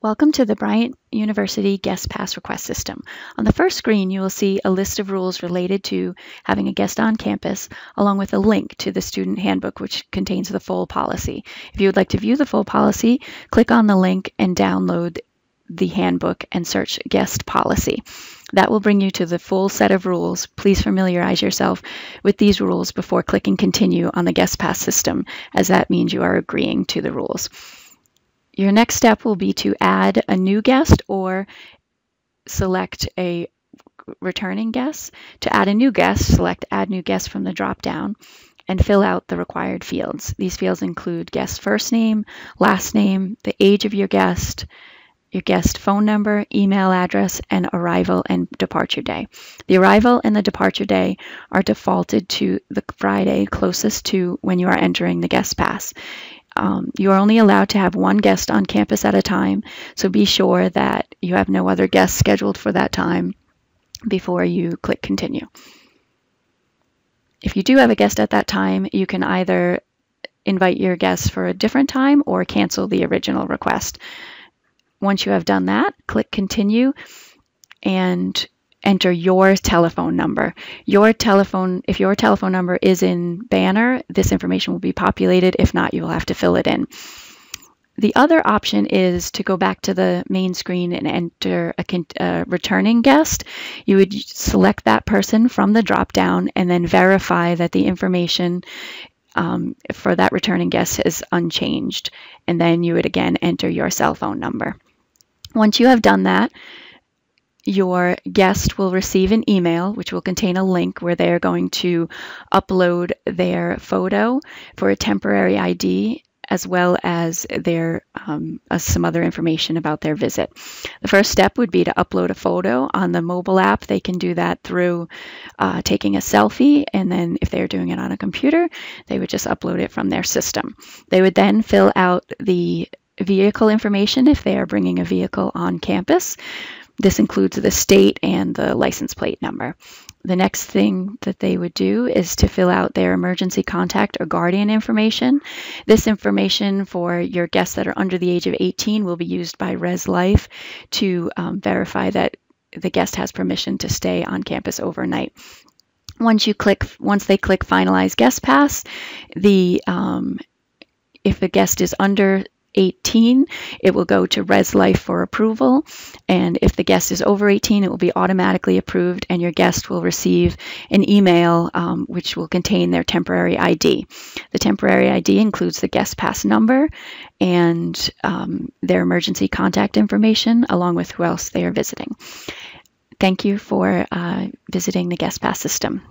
Welcome to the Bryant University Guest Pass Request System. On the first screen, you will see a list of rules related to having a guest on campus, along with a link to the student handbook, which contains the full policy. If you would like to view the full policy, click on the link and download the handbook and search guest policy. That will bring you to the full set of rules. Please familiarize yourself with these rules before clicking continue on the guest pass system, as that means you are agreeing to the rules. Your next step will be to add a new guest or select a returning guest. To add a new guest, select Add New Guest from the drop-down and fill out the required fields. These fields include guest first name, last name, the age of your guest phone number, email address, and arrival and departure day. The arrival and the departure day are defaulted to the Friday closest to when you are entering the guest pass. You are only allowed to have one guest on campus at a time, so be sure that you have no other guests scheduled for that time before you click continue. If you do have a guest at that time, you can either invite your guests for a different time or cancel the original request. Once you have done that, click continue and enter your telephone number. If your telephone number is in Banner, this information will be populated. If not, you will have to fill it in. The other option is to go back to the main screen and enter a returning guest. You would select that person from the drop-down and then verify that the information for that returning guest is unchanged. And then you would again enter your cell phone number. Once you have done that, your guest will receive an email which will contain a link where they are going to upload their photo for a temporary ID, as well as their some other information about their visit. The first step would be to upload a photo on the mobile app. They can do that through taking a selfie, and then if they're doing it on a computer, they would just upload it from their system. They would then fill out the vehicle information if they are bringing a vehicle on campus. This includes the state and the license plate number. The next thing that they would do is to fill out their emergency contact or guardian information. This information for your guests that are under the age of 18 will be used by ResLife to verify that the guest has permission to stay on campus overnight. Once they click Finalize Guest Pass, if the guest is under 18, it will go to ResLife for approval, and if the guest is over 18, it will be automatically approved, and your guest will receive an email which will contain their temporary ID. The temporary ID includes the guest pass number and their emergency contact information, along with who else they are visiting. Thank you for visiting the guest pass system.